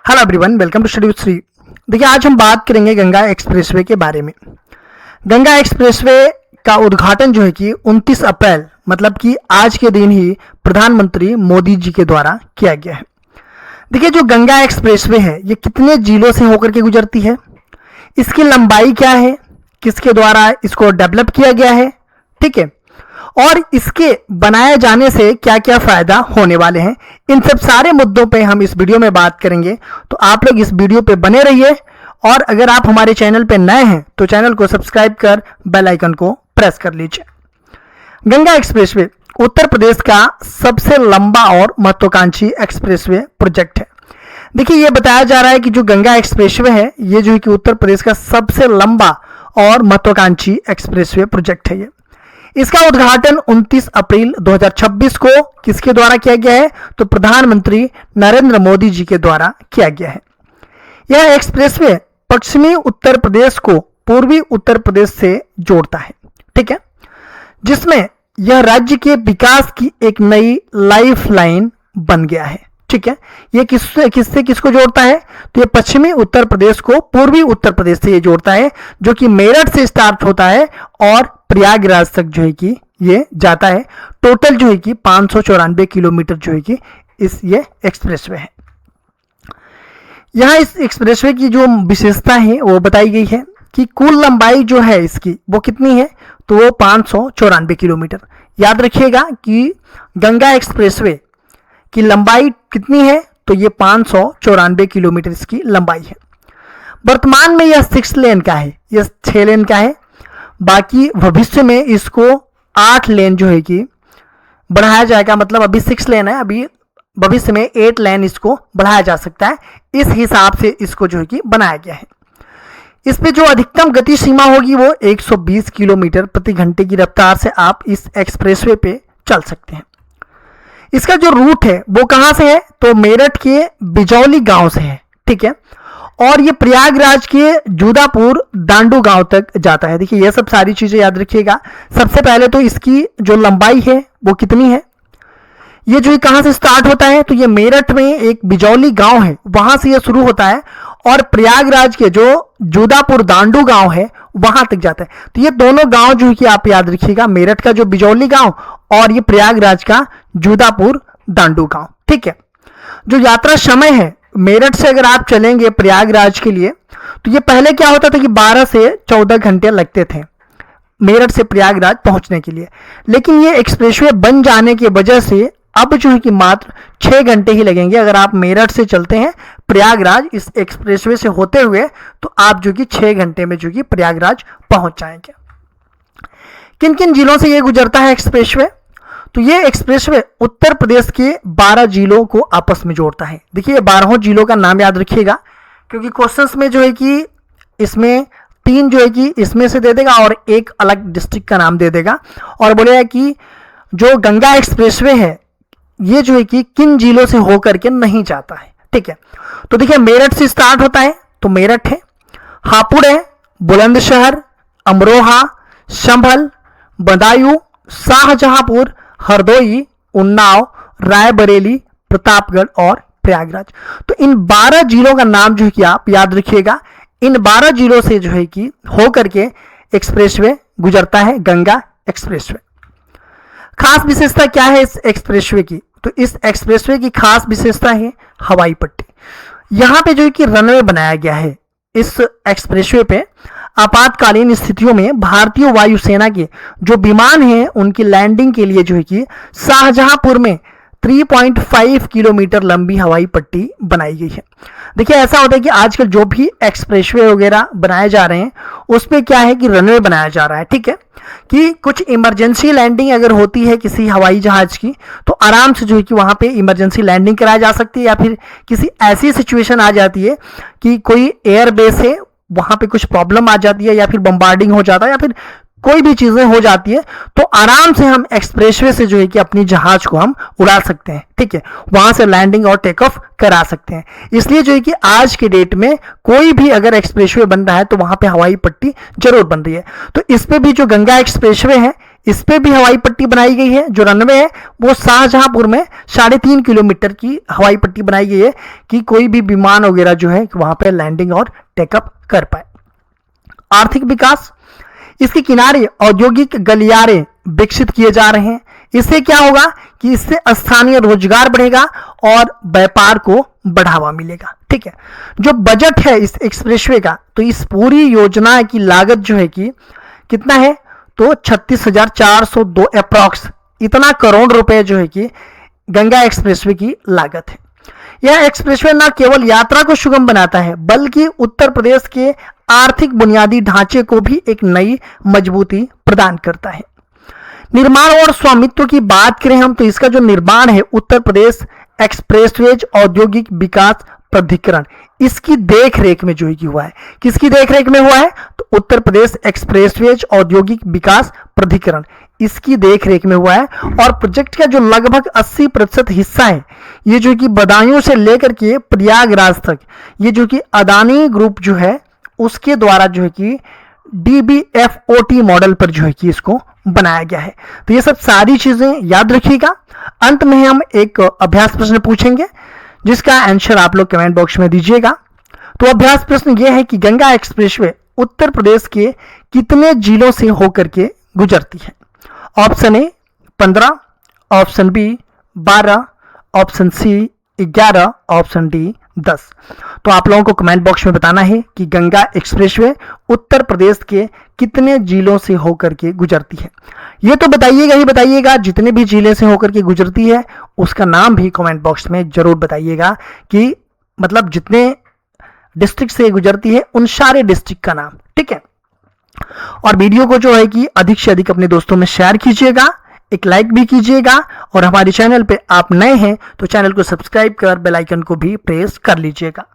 Hello everyone, welcome to study with Shri. देखिए, आज हम बात करेंगे गंगा एक्सप्रेसवे के बारे में। गंगा एक्सप्रेसवे का उद्घाटन जो है कि 29 अप्रैल मतलब कि आज के दिन ही प्रधानमंत्री मोदी जी के द्वारा किया गया है। देखिए, जो गंगा एक्सप्रेसवे है ये कितने जिलों से होकर के गुजरती है, इसकी लंबाई क्या है, किसके द्वारा इसको डेवलप किया गया है, ठीक है, और इसके बनाए जाने से क्या क्या फायदा होने वाले हैं, इन सब सारे मुद्दों पे हम इस वीडियो में बात करेंगे। तो आप लोग इस वीडियो पे बने रहिए, और अगर आप हमारे चैनल पे नए हैं तो चैनल को सब्सक्राइब कर बेल आइकन को प्रेस कर लीजिए। गंगा एक्सप्रेसवे उत्तर प्रदेश का सबसे लंबा और महत्वाकांक्षी एक्सप्रेसवे प्रोजेक्ट है। देखिए, ये बताया जा रहा है कि जो गंगा एक्सप्रेसवे है ये जो है कि उत्तर प्रदेश का सबसे लंबा और महत्वाकांक्षी एक्सप्रेसवे प्रोजेक्ट है। इसका उद्घाटन 29 अप्रैल 2026 को किसके द्वारा किया गया है, तो प्रधानमंत्री नरेंद्र मोदी जी के द्वारा किया गया है। यह एक्सप्रेसवे पश्चिमी उत्तर प्रदेश को पूर्वी उत्तर प्रदेश से जोड़ता है, ठीक है, जिसमें यह राज्य के विकास की एक नई लाइफ लाइन बन गया है, ठीक है। ये किससे किसको जोड़ता है, तो ये पश्चिमी उत्तर प्रदेश को पूर्वी उत्तर प्रदेश से ये जोड़ता है, जो कि मेरठ से स्टार्ट होता है और प्रयागराज तक जो है कि ये जाता है। टोटल जो है कि 594 किलोमीटर जो है कि ये एक्सप्रेसवे है। यहाँ इस एक्सप्रेसवे की जो विशेषता है वो बताई गई है कि कुल लंबाई जो है इसकी वो कितनी है, तो वो 594 किलोमीटर। याद रखिएगा कि गंगा एक्सप्रेसवे की लंबाई कितनी है, तो ये 594 किलोमीटर इसकी लंबाई है। वर्तमान में यह 6 लेन का है, यह 6 लेन का है। बाकी भविष्य में इसको 8 लेन जो है कि बढ़ाया जाएगा, मतलब अभी 6 लेन है, अभी भविष्य में 8 लेन इसको बढ़ाया जा सकता है। इस हिसाब से इसको जो है कि बनाया गया है। इस पे जो अधिकतम गति सीमा होगी वो 120 किलोमीटर प्रति घंटे की रफ्तार से आप इस एक्सप्रेसवे पे चल सकते हैं। इसका जो रूट है वो कहाँ से है, तो मेरठ के बिजौली गांव से है, ठीक है, और ये प्रयागराज के जुदापुर दांडू गांव तक जाता है। देखिए, ये सब सारी चीजें याद रखिएगा। सबसे पहले तो इसकी जो लंबाई है वो कितनी है, ये जो कहाँ से स्टार्ट होता है, तो ये मेरठ में एक बिजौली गांव है, वहां से ये शुरू होता है और प्रयागराज के जो जुदापुर दांडू गांव है वहां तक जाता है। तो ये दोनों गांव जो है कि आप याद रखिएगा, मेरठ का जो बिजौली गांव और ये प्रयागराज का जुदापुर दांडू गांव, ठीक है। जो यात्रा समय है, मेरठ से अगर आप चलेंगे प्रयागराज के लिए, तो ये पहले क्या होता था कि 12 से 14 घंटे लगते थे मेरठ से प्रयागराज पहुंचने के लिए, लेकिन ये एक्सप्रेसवे बन जाने की वजह से अब जो है कि मात्र 6 घंटे ही लगेंगे। अगर आप मेरठ से चलते हैं प्रयागराज इस एक्सप्रेसवे से होते हुए, तो आप जो कि 6 घंटे में जो कि प्रयागराज पहुंच जाएंगे। किन किन जिलों से ये गुजरता है एक्सप्रेसवे, तो ये एक्सप्रेसवे उत्तर प्रदेश के 12 जिलों को आपस में जोड़ता है। देखिए, 12 जिलों का नाम याद रखिएगा, क्योंकि क्वेश्चंस में जो है कि इसमें 3 जो है कि इसमें से दे देगा और एक अलग डिस्ट्रिक्ट का नाम दे देगा, और बोलेगा कि जो गंगा एक्सप्रेसवे है ये जो है कि किन जिलों से होकर के नहीं जाता है, ठीक है। तो देखिए, मेरठ से स्टार्ट होता है तो मेरठ है, हापुड़ है, बुलंदशहर, अमरोहा, संभल, बदायूं, शाहजहांपुर, हरदोई, उन्नाव, रायबरेली, प्रतापगढ़ और प्रयागराज। तो इन 12 जिलों का नाम जो है कि आप याद रखिएगा। इन 12 जिलों से जो है कि होकर के एक्सप्रेसवे गुजरता है, गंगा एक्सप्रेसवे। खास विशेषता क्या है इस एक्सप्रेसवे की, तो इस एक्सप्रेसवे की खास विशेषता है हवाई पट्टी। यहाँ पे जो है कि रनवे बनाया गया है। इस एक्सप्रेसवे पे आपातकालीन स्थितियों में भारतीय वायुसेना के जो विमान हैं उनकी लैंडिंग के लिए जो है कि शाहजहांपुर में 3.5 किलोमीटर लंबी हवाई पट्टी बनाई गई है। देखिए, ऐसा होता है कि आजकल जो भी एक्सप्रेसवे वगैरह बनाए जा रहे हैं उस पे क्या है कि रनवे बनाया जा रहा है, ठीक है, कि कुछ इमरजेंसी लैंडिंग अगर होती है किसी हवाई जहाज की, तो आराम से जो है कि वहां पे इमरजेंसी लैंडिंग कराई जा सकती है, या फिर किसी ऐसी सिचुएशन आ जाती है कि कोई एयरबेस है वहां पे कुछ प्रॉब्लम आ जाती है, या फिर बम्बार्डिंग हो जाता है, या फिर कोई भी चीजें हो जाती है, तो आराम से हम एक्सप्रेसवे से जो है कि अपनी जहाज को हम उड़ा सकते हैं, ठीक है, वहां से लैंडिंग और टेक ऑफ करा सकते हैं। इसलिए जो है कि आज के डेट में कोई भी अगर एक्सप्रेसवे बन रहा है तो वहां पे हवाई पट्टी जरूर बन रही है। तो इस पे भी जो गंगा एक्सप्रेसवे है इस पे भी हवाई पट्टी बनाई गई है। जो रनवे है वो शाहजहांपुर में 3.5 किलोमीटर की हवाई पट्टी बनाई गई है कि कोई भी विमान वगैरह जो है वहां पे लैंडिंग और टेकअप कर पाए। आर्थिक विकास, इसके किनारे औद्योगिक गलियारे विकसित किए जा रहे हैं। इससे क्या होगा कि इससे स्थानीय रोजगार बढ़ेगा और व्यापार को बढ़ावा मिलेगा। ठीक है, जो बजट है इस एक्सप्रेसवे का, तो इस पूरी योजना की लागत जो है कि कितना है, तो 36,402 अप्रॉक्स इतना करोड़ रुपए जो है कि गंगा एक्सप्रेसवे की लागत है। यह एक्सप्रेसवे न केवल यात्रा को सुगम बनाता है बल्कि उत्तर प्रदेश के आर्थिक बुनियादी ढांचे को भी एक नई मजबूती प्रदान करता है। निर्माण और स्वामित्व की बात करें हम, तो इसका जो निर्माण है उत्तर प्रदेश एक्सप्रेसवेज औद्योगिक विकास प्राधिकरण, इसकी देख रेख में जो है कि हुआ है। किसकी देख रेख में हुआ है, तो उत्तर प्रदेश एक्सप्रेसवेज औद्योगिक विकास प्राधिकरण, इसकी देख रेख में हुआ है। और प्रोजेक्ट का जो लगभग 80% हिस्सा है ये जो कि बदायूं से लेकर के प्रयागराज तक, ये जो कि अदानी ग्रुप जो है उसके द्वारा जो है कि DBFOT मॉडल पर जो है कि इसको बनाया गया है। तो ये सब सारी चीजें याद रखिएगा। अंत में हम एक अभ्यास प्रश्न पूछेंगे जिसका आंसर आप लोग कमेंट बॉक्स में दीजिएगा। तो अभ्यास प्रश्न ये है कि गंगा एक्सप्रेसवे उत्तर प्रदेश के कितने जिलों से होकर के गुजरती है। Option A 15, option B 12, option C 11, option D 10। तो आप लोगों को कमेंट बॉक्स में बताना है कि गंगा एक्सप्रेसवे उत्तर प्रदेश के कितने जिलों से होकर के गुजरती है। ये तो बताइएगा ही बताइएगा, जितने भी जिले से होकर के गुजरती है उसका नाम भी कमेंट बॉक्स में जरूर बताइएगा कि मतलब जितने डिस्ट्रिक्ट से गुजरती है उन सारे डिस्ट्रिक्ट का नाम। ठीक है, और वीडियो को जो है कि अधिक से अधिक अपने दोस्तों में शेयर कीजिएगा, एक लाइक भी कीजिएगा, और हमारे चैनल पे आप नए हैं तो चैनल को सब्सक्राइब कर बेल आइकन को भी प्रेस कर लीजिएगा।